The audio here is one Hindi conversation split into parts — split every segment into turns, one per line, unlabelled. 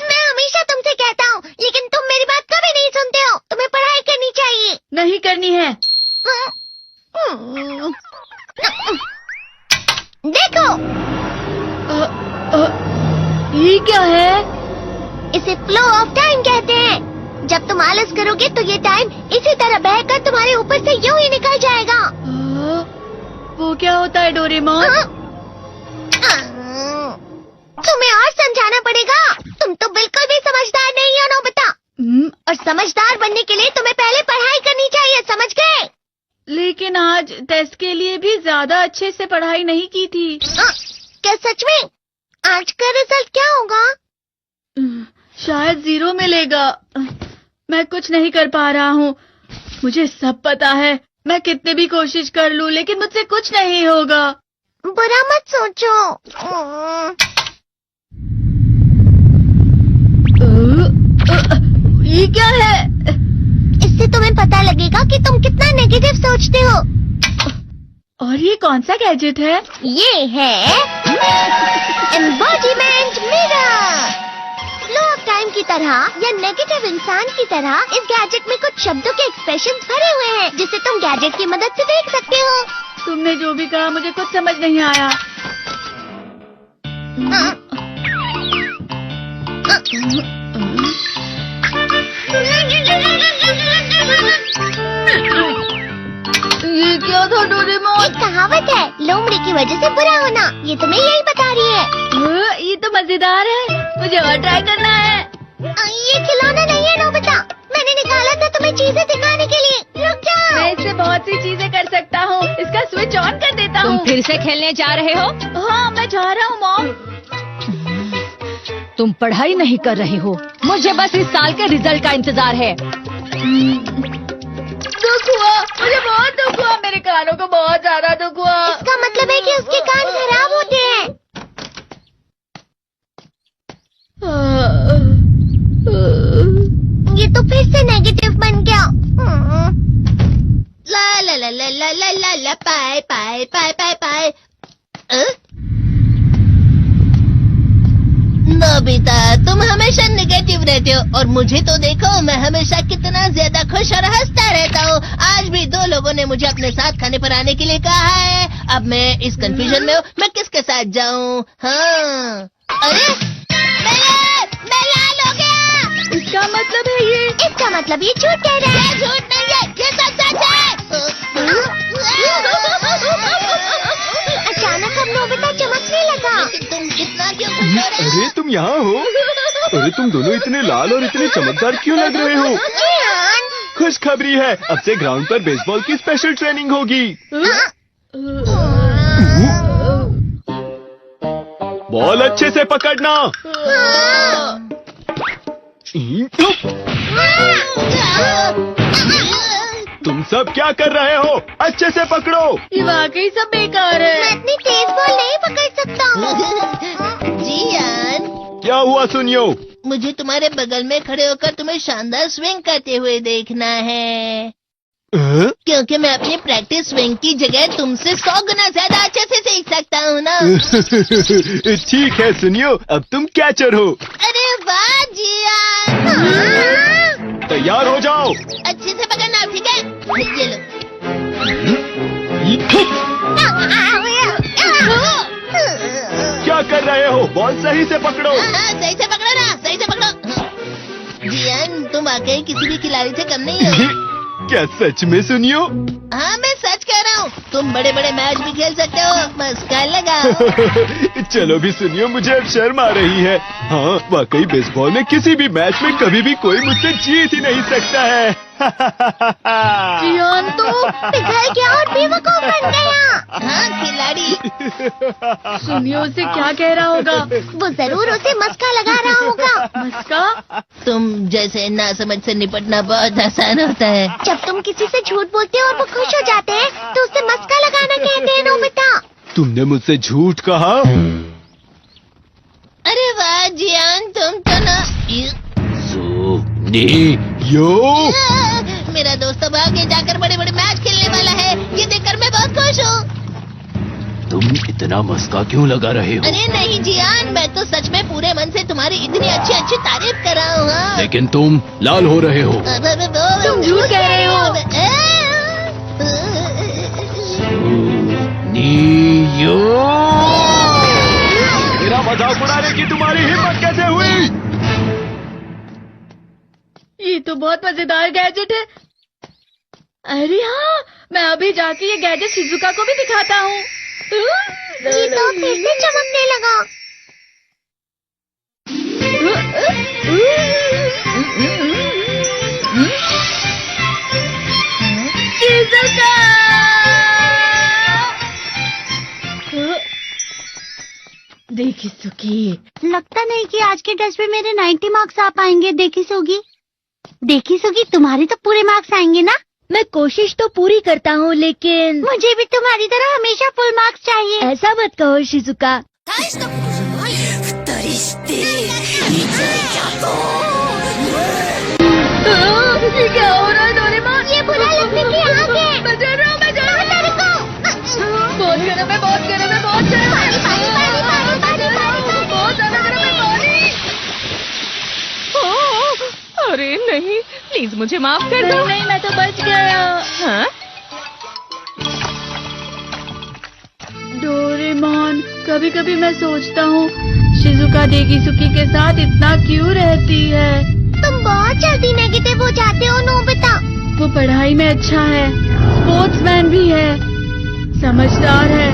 मैं हमेशा तुमसे कहता हूँ, लेकिन तुम मेरी बात कभी नहीं सुनते हो। तुम्हें पढ़ाई करनी चाहिए।
नहीं करनी है।
देखो,
ये क्या है?
इसे फ्लो ऑफ टाइम कहते हैं। जब तुम आलस करोगे तो ये टाइम इसी तरह बहकर तुम्हारे ऊपर से यूं ही निकल जाएगा।
वो क्या होता है डोरेमोन?
तुम्हें और समझाना पड़ेगा। तुम तो बिल्कुल भी समझदार नहीं हो नोबिता। और समझदार बनने के लिए तुम्हें पहले पढ़ाई करनी चाहिए, समझ गए?
लेकिन आज टेस्ट के लिए भी ज्यादा अच्छे से पढ़ाई नहीं की थी।
क्या सच में? आज का रिजल्ट क्या होगा?
शायद 0 मिलेगा। मैं कुछ नहीं कर पा रहा हूँ। मुझे सब पता है। मैं कितने भी कोशिश कर लूँ, लेकिन मुझसे कुछ नहीं होगा।
बुरा मत सोचो।
ये क्या है?
इससे तुम्हें पता लगेगा कि तुम कितना नेगेटिव सोचते हो।
और ये कौन सा गैजेट है?
ये है embodiment mirror. Flow of time की तरह या नेगेटिव इंसान की तरह इस गैजेट में कुछ शब्दों के एक्सप्रेशन भरे हुए हैं, जिसे तुम गैजेट की मदद से देख सकते हो।
तुमने जो भी कहा मुझे कुछ समझ नहीं आया। ये क्या था डोरेमोन?
एक कहावत है, लोमड़ी की वजह से बुरा होना। ये तुम्हें यही बता रही है।
ये तो मजेदार है। मुझे और ट्राई करना है।
ये खिलौना नहीं है नोबिता। मैंने निकाला था तुम्हें चीजें दिखाने के लिए। रुक जाओ।
मैं इससे बहुत सी चीजें कर सकता हूँ। इसका स्विच ऑन कर देता हूँ।
तुम फिर से खेलने जा रहे हो?
हाँ, मैं जा रहा हूँ मॉम।
तुम पढ़ाई नहीं कर रहे हो। मुझे बस इस साल के रिजल्ट का इंतजार है।
दुख हुआ, मुझे बहुत दुख हुआ। मेरे कानों को बहुत ज्यादा दुख हुआ।
इसका मतलब है कि उसके कान खराब होते हैं। ये तो फिर से नेगेटिव बन गया। ला ला ला ला ला ला ला ला पाए पाए पाए पाए पाए। नोबिता, तुम हमेशा नेगेटिव रहते हो और मुझे तो देखो, मैं हमेशा कितना ज्यादा खुश और हंसता रहता हूँ। आज भी 2 लोगों ने मुझे अपने साथ खाने पर आने के लिए कहा है। अब मैं इस कंफ्यूजन में हूँ, मैं किसके साथ जाऊँ? हाँ, अरे मैं लाल हो गया।
इसका मतलब है ये?
इसका मतलब ये झूठ कह रहा है। झूठ नहीं है, ये सब सच है। अचानक अब नोबिता चमकने लगा। तुम इतना क्यों खुश हो रहे हो?
अरे तुम यहाँ हो? अरे तुम दोनों इतने लाल और इतने चमकदार क्यों लग रहे हो? खुशखबरी है, अब से ग्राउंड पर बेसबॉल की स्पेशल ट्रेनिंग होगी। बॉल अच्छे से पकड़ना। तुम सब क्या कर रहे हो? अच्छे से पकड़ो।
ये वाकई सब बेकार
मैं
है।
इतनी तेज बॉल नहीं पकड़ सकता हूँ। जियान,
क्या हुआ सुनियो?
मुझे तुम्हारे बगल में खड़े होकर तुम्हें शानदार स्विंग करते हुए देखना है, क्योंकि मैं अपनी प्रैक्टिस स्विंग की जगह तुमसे 100 गुना ज्यादा अच्छे से सीख सकता हूँ ना।
ठीक है सुनियो, अब तुम कैचर हो।
अरे वाह जियान।
तैयार हो जाओ।
अच्छे से पकड़ना, ठीक है? ये लो।
क्या कर रहे हो? बॉल सही से पकड़ो।
सही से पकड़ो ना, सही से पकड़ो। जियान, तुम वाकई किसी भी खिलाड़ी से कम नहीं हो।
क्या सच में सुनियो?
हाँ, मैं सच कह रहा हूँ। तुम बड़े बड़े मैच भी खेल सकते हो, बस कर लगाओ।
चलो भी सुनियो, मुझे अब शर्म आ रही है। हाँ, वाकई बेसबॉल में किसी भी मैच में कभी भी कोई मुझसे जीत ही नहीं सकता है।
जियान तो
पिघल गया और बेवकूफ बन गया। हाँ, खिलाड़ी।
सुनियो से क्या कह रहा होगा?
वो जरूर उसे मस्का लगा रहा होगा।
मस्का?
तुम जैसे नासमझ से निपटना बहुत आसान होता है। जब तुम किसी से झूठ बोलते हो और वो खुश हो जाते हैं, तो उसे मस्का लगाना कहते हैं नोबिता।
तुमने मुझसे झूठ कहा?
अरे वाह जियान, तुम तो ना।
यो,
मेरा दोस्त अब आगे जाकर बड़े बड़े मैच खेलने वाला है। ये देखकर मैं बहुत खुश हूँ।
तुम इतना मस्का क्यों लगा रहे हो?
अरे नहीं जियान, मैं तो सच में पूरे मन से तुम्हारी इतनी अच्छी अच्छी तारीफ कर रहा हूँ। हाँ।
लेकिन तुम लाल हो रहे हो।
तुम झूठ कह रहे हो।
नियो! मेरा मजाक उड़ाने की तुम्हारी हिम्मत कैसे हुई?
ये तो बहुत मजेदार गैजेट है। अरे हाँ, मैं अभी जाके ये गैजेट शिजुका को भी दिखाता हूँ।
जी तो फिर से चमकने लगा।
शिजुका! देखी सुकी,
लगता नहीं कि आज के टेस्ट में मेरे 90 मार्क्स आ पाएंगे। देखी सोगी तुम्हारे तो पूरे मार्क्स आएंगे ना?
मैं कोशिश तो पूरी करता हूँ, लेकिन
मुझे भी तुम्हारी तरह हमेशा फुल मार्क्स चाहिए।
ऐसा मत कहो शिजुका।
ये क्या हो रहा है डोरेमोन?
ये बुरा लगने की आग है।
मैं डर रहा हूँ, मैं डर रहा हूँ। बहुत गर्म है, बहुत गर्म है, बहुत गर्म है। बहुत ज्यादा गर्म है पानी।
अरे नहीं, प्लीज मुझे माफ कर दो।
नहीं, मैं तो बच गया।
हाँ?
डोरेमोन, कभी कभी मैं सोचता हूँ शिजुका डेगिसुकी के साथ इतना क्यों रहती है।
तुम बहुत जल्दी नेगेटिव हो जाते हो नोबिता।
वो पढ़ाई में अच्छा है, स्पोर्ट्समैन भी है, समझदार है,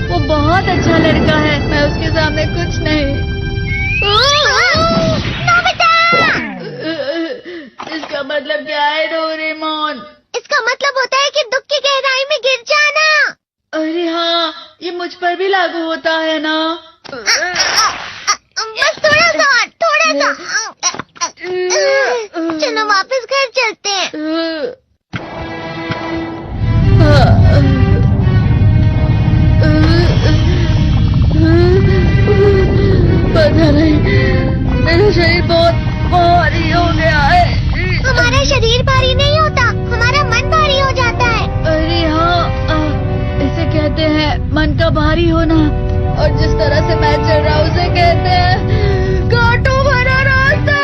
वो बहुत अच्छा लड़का है। मैं उसके सामने कुछ नहीं। इसका मतलब क्या है डोरेमोन?
इसका मतलब होता है कि दुख की गहराई में गिर जाना।
अरे हाँ, ये मुझ पर भी लागू होता है ना।
बस थोड़ा सा। चलो वापस घर चलते हैं।
पता नहीं, मेरा शरीर बहुत भारी हो गया है।
हमारा शरीर भारी नहीं होता, हमारा मन भारी हो जाता है।
अरे हाँ, इसे कहते हैं मन का भारी होना। और जिस तरह से मैं चल रहा हूँ उसे कहते हैं कांटों भरा रास्ता।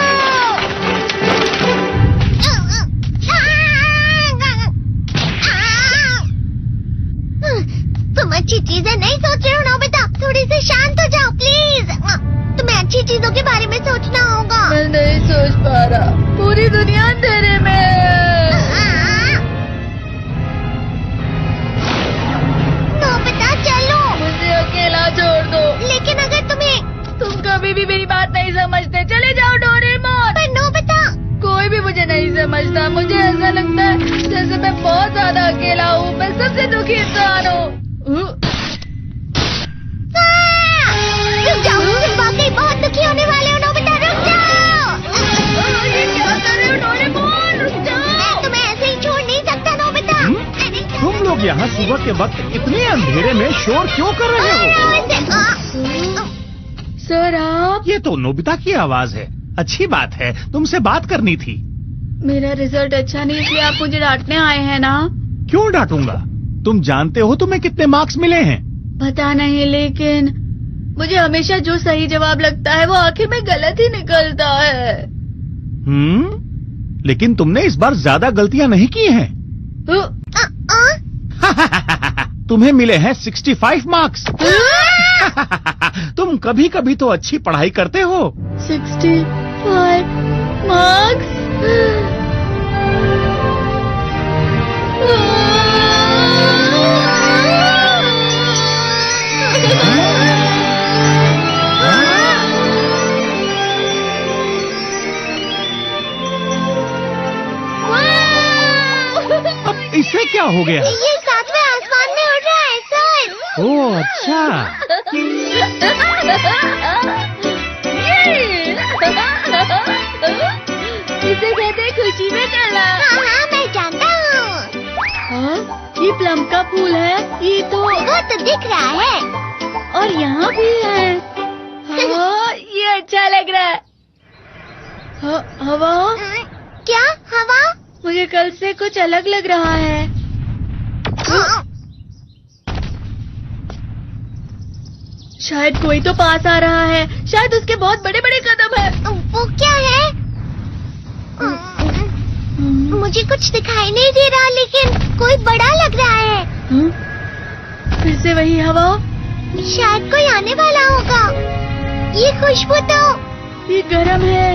तुम अच्छी चीजें नहीं सोच रहे हो नोबिता, थोड़ी सी शांत हो जाओ प्लीज। तुम्हें अच्छी चीजों के बारे में सोचना होगा।
मैं नहीं सोच पा रहा, पूरी दुनिया अंधेरे में है।
नोबिता चलो।
मुझे अकेला छोड़ दो।
लेकिन अगर
तुम कभी भी मेरी बात नहीं समझते, चले जाओ डोरेमोन।
पर नोबिता।
कोई भी मुझे नहीं समझता। मुझे ऐसा लगता है जैसे मैं बहुत ज्यादा अकेला हूँ, मैं सबसे दुखी इंसान हूँ।
रुक जाओ, तुम वाकई बहुत दुखी होने वाले हो नोबिता, रुक जाओ।
ये क्या कर रहे हो डोरेमोन? रुक जाओ।
मैं तुम्हें ऐसे ही छोड़ नहीं सकता नोबिता।
तुम लोग यहाँ सुबह के वक्त इतने अंधेरे में शोर क्यों कर रहे हो?
सर आप?
ये तो नोबिता की आवाज है। अच्छी बात है, तुमसे बात करनी थी।
मेरा रिजल्ट अच्छा नहीं, इसलिए आप मुझे डांटने आए हैं ना?
क्यों डांटूंगा? तुम जानते हो तुम्हें कितने मार्क्स मिले हैं?
पता नहीं, लेकिन मुझे हमेशा जो सही जवाब लगता है वो आखिर में गलत ही निकलता है।
लेकिन तुमने इस बार ज्यादा गलतियां नहीं की हैं। तुम्हें मिले हैं 65 मार्क्स। तुम कभी कभी तो अच्छी पढ़ाई करते हो।
65 मार्क्स?
अब इससे क्या हो गया?
ये सातवें आसमान में उड़ रहा है सर।
ओह अच्छा।
इसे कहते हैं खुशी में चला।
हाँ मैं जानता हूँ।
हाँ, ये प्लम का फूल है। ये तो
वो तो दिख रहा है।
और यहाँ भी है। हाँ, ये अच्छा लग रहा है। हवा?
क्या हवा?
मुझे कल से कुछ अलग लग रहा है। शायद कोई तो पास आ रहा है। शायद उसके बहुत बड़े बड़े कदम है।
वो क्या है? मुझे कुछ दिखाई नहीं दे रहा, लेकिन कोई बड़ा लग रहा है।
फिर से वही हवा।
शायद कोई आने वाला होगा। ये खुशबू तो
ये गर्म है।